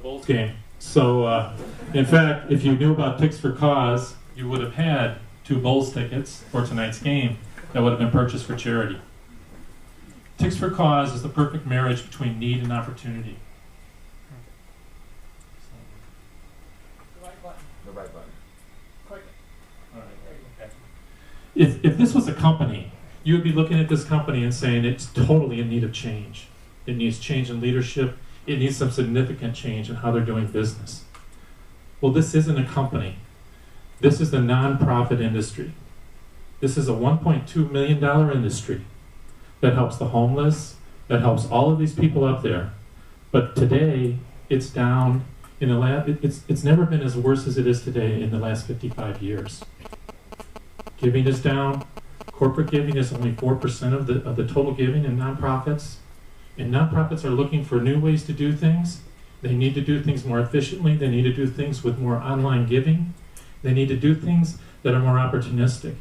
Bulls game. So, in fact, if you knew about Ticks for Cause, you would have had 2 Bulls tickets for tonight's game that would have been purchased for charity. Ticks for Cause is the perfect marriage between need and opportunity. The right button. The right button. Click it. All right. Okay. If this was a company, you would be looking at this company and saying it's totally in need of change. It needs change in leadership. It needs some significant change in how they're doing business. Well, this isn't a company. This is the nonprofit industry. This is a $1.2 million industry that helps the homeless, that helps all of these people up there. But today, it's down in the last, it's never been as worse as it is today in the last 55 years. Giving is down. Corporate giving is only 4% of the total giving in nonprofits. And nonprofits are looking for new ways to do things. They need to do things more efficiently. They need to do things with more online giving. They need to do things that are more opportunistic.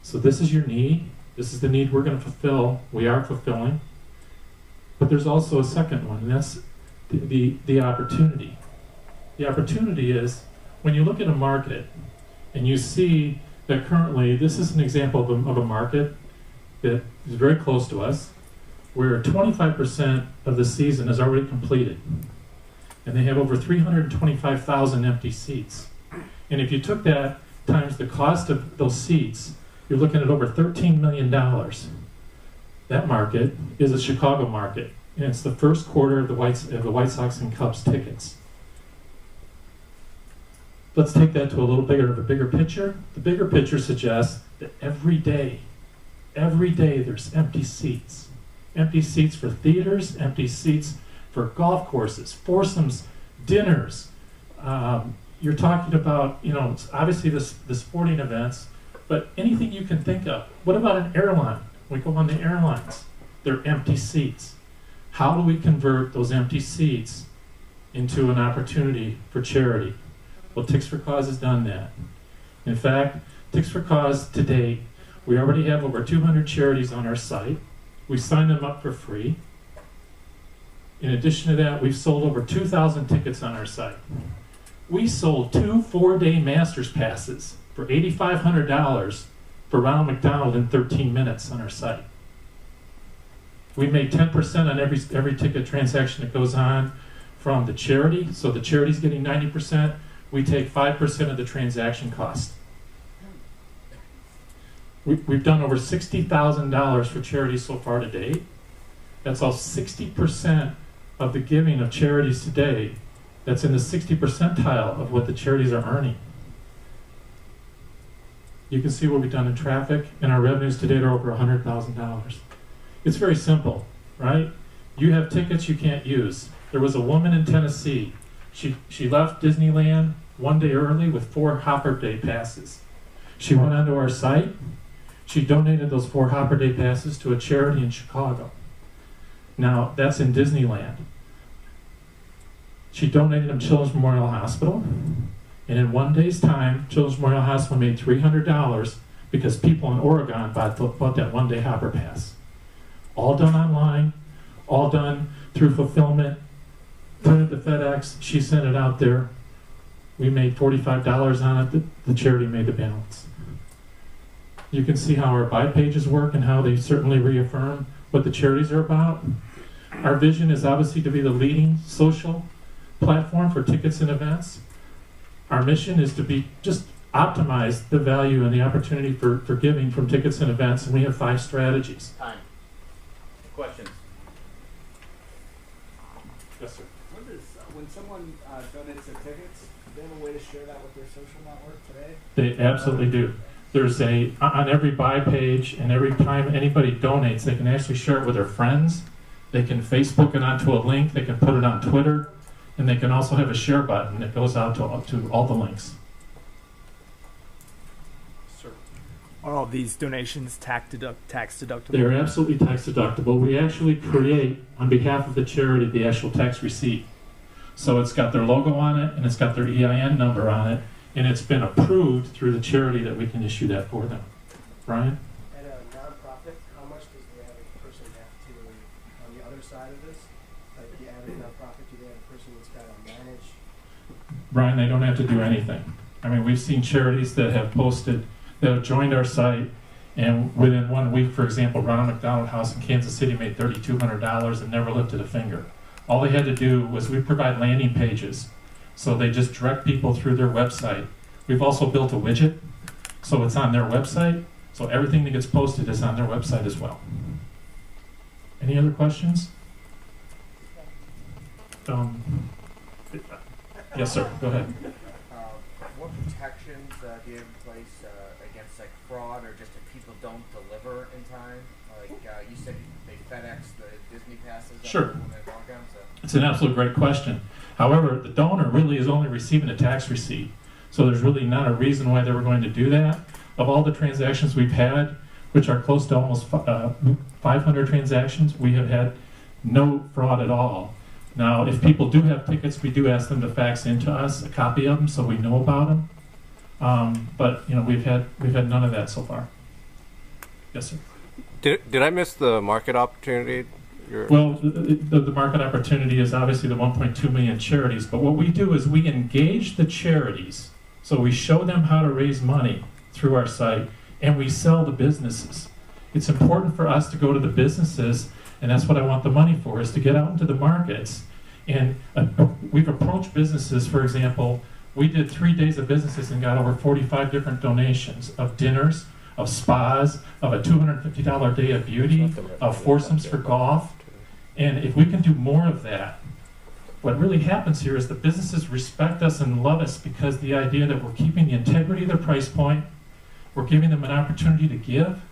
So this is your need. This is the need we're going to fulfill. We are fulfilling. But there's also a second one, and that's the opportunity. The opportunity is when you look at a market and you see that currently, this is an example of a market that is very close to us, where 25% of the season is already completed. And they have over 325,000 empty seats. And if you took that times the cost of those seats, you're looking at over $13 million. That market is a Chicago market, and it's the first quarter of the White Sox and Cubs tickets. Let's take that to a little bigger of a bigger picture. The bigger picture suggests that every day there's empty seats. Empty seats for theaters, empty seats for golf courses, foursomes, dinners. You're talking about, obviously the sporting events, but anything you can think of. What about an airline? We go on the airlines. They're empty seats. How do we convert those empty seats into an opportunity for charity? Well, Ticks for Cause has done that. In fact, Ticks for Cause to date, we already have over 200 charities on our site. We signed them up for free. In addition to that, we've sold over 2,000 tickets on our site. We sold 2 4-day Masters passes for $8,500 for Ronald McDonald in 13 minutes on our site. We made 10% on every ticket transaction that goes on from the charity. So the charity's getting 90%. We take 5% of the transaction cost. We've done over $60,000 for charities so far to date. That's all 60% of the giving of charities today. That's in the 60 percentile of what the charities are earning. You can see what we've done in traffic, and our revenues to date are over $100,000. It's very simple, right? You have tickets you can't use. There was a woman in Tennessee. She left Disneyland one day early with 4 Hopper Day passes. She went onto our site. She donated those 4 Hopper Day passes to a charity in Chicago. Now, that's in Disneyland. She donated them to Children's Memorial Hospital. And in one day's time, Children's Memorial Hospital made $300 because people in Oregon bought that one-day Hopper Pass. All done online, all done through fulfillment, printed the FedEx, she sent it out there. We made $45 on it, the charity made the balance. You can see how our buy pages work and how they certainly reaffirm what the charities are about. Our vision is obviously to be the leading social platform for tickets and events. Our mission is to be just optimize the value and the opportunity for giving from tickets and events, and we have 5 strategies. Time. Questions? Yes, sir. When someone donates their tickets, do they have a way to share that with their social network today? They absolutely do. There's on every buy page, and every time anybody donates, they can actually share it with their friends. They can Facebook it onto a link. They can put it on Twitter. And they can also have a share button that goes out to all the links. Sir. Are all these donations tax deductible? They're absolutely tax deductible. We actually create, on behalf of the charity, the actual tax receipt. So it's got their logo on it, and it's got their EIN number on it, and it's been approved through the charity that we can issue that for them. Brian? At a nonprofit, how much does the average person have to, on the other side of this, like the average nonprofit, do they have a person that's got manage? Brian, they don't have to do anything. I mean, we've seen charities that have posted, that have joined our site, and within 1 week, for example, Ronald McDonald House in Kansas City made $3,200 and never lifted a finger. All they had to do was, we provide landing pages, so they just direct people through their website. We've also built a widget, so it's on their website, so everything that gets posted is on their website as well. Any other questions? Yes, sir, go ahead. What protections do you have in place against like fraud or just if people don't deliver in time? Like you said, they FedEx the Disney passes. Sure. When they log on, so. It's an absolute great question. However, the donor really is only receiving a tax receipt. So there's really not a reason why they were going to do that. Of all the transactions we've had, which are close to almost 500 transactions, we have had no fraud at all. Now, if people do have tickets, we do ask them to fax into us a copy of them so we know about them. But you know, we've had none of that so far. Yes, sir. Did I miss the market opportunity? Well, the market opportunity is obviously the 1.2 million charities, but what we do is we engage the charities. So we show them how to raise money through our site, and we sell the businesses. It's important for us to go to the businesses, and that's what I want the money for, is to get out into the markets. And we've approached businesses, for example, we did 3 days of businesses and got over 45 different donations of dinners, of spas, of a $250 day of beauty, of foursomes for golf. And if we can do more of that, what really happens here is the businesses respect us and love us because the idea that we're keeping the integrity of their price point, we're giving them an opportunity to give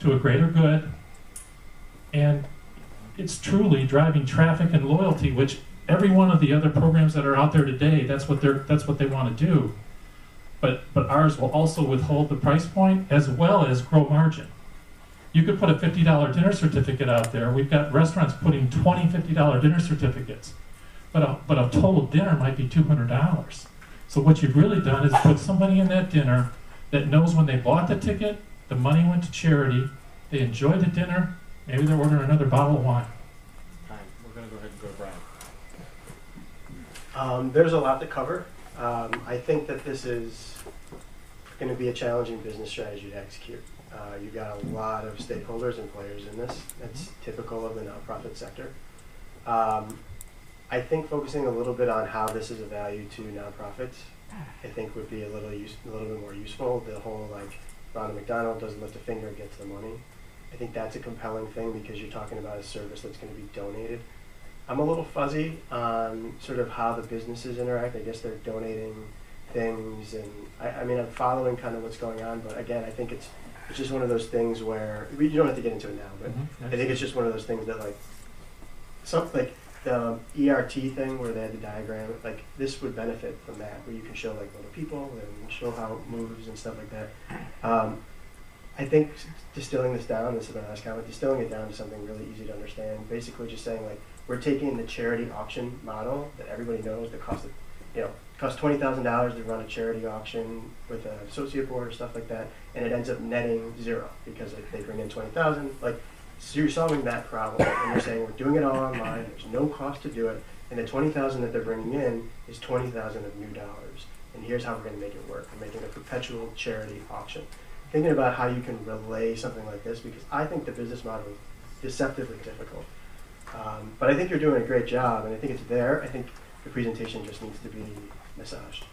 to a greater good, and it's truly driving traffic and loyalty, which every one of the other programs that are out there today, that's what they want to do. But ours will also withhold the price point as well as grow margin. You could put a $50 dinner certificate out there. We've got restaurants putting $20, $50 dinner certificates. But a total dinner might be $200. So what you've really done is put somebody in that dinner that knows when they bought the ticket, the money went to charity, they enjoyed the dinner, maybe they're ordering another bottle of wine. Time. We're going to go ahead and go to Brian. There's a lot to cover. I think that this is going to be a challenging business strategy to execute. You've got a lot of stakeholders and players in this. That's typical of the nonprofit sector. I think focusing a little bit on how this is a value to nonprofits, I think would be a little bit more useful. The whole like Ronald McDonald doesn't lift a finger, gets the money. I think that's a compelling thing because you're talking about a service that's going to be donated. I'm a little fuzzy on sort of how the businesses interact. I guess they're donating things, and I mean, I'm following kind of what's going on, but again, I think it's just one of those things where, you don't have to get into it now, but I think it's just one of those things that like, something like the ERT thing where they had the diagram, like this would benefit from that, where you can show like little people and show how it moves and stuff like that. I think distilling this down, this is my last comment, distilling it down to something really easy to understand, basically just saying like, we're taking the charity auction model that everybody knows that costs $20,000 to run a charity auction with an associate board or stuff like that, and it ends up netting zero because they bring in $20,000. Like, so you're solving that problem, and you're saying we're doing it all online. There's no cost to do it, and the $20,000 that they're bringing in is $20,000 of new dollars. And here's how we're going to make it work. We're making a perpetual charity auction. Thinking about how you can relay something like this, because I think the business model is deceptively difficult. But I think you're doing a great job, and I think it's there. I think the presentation just needs to be massaged.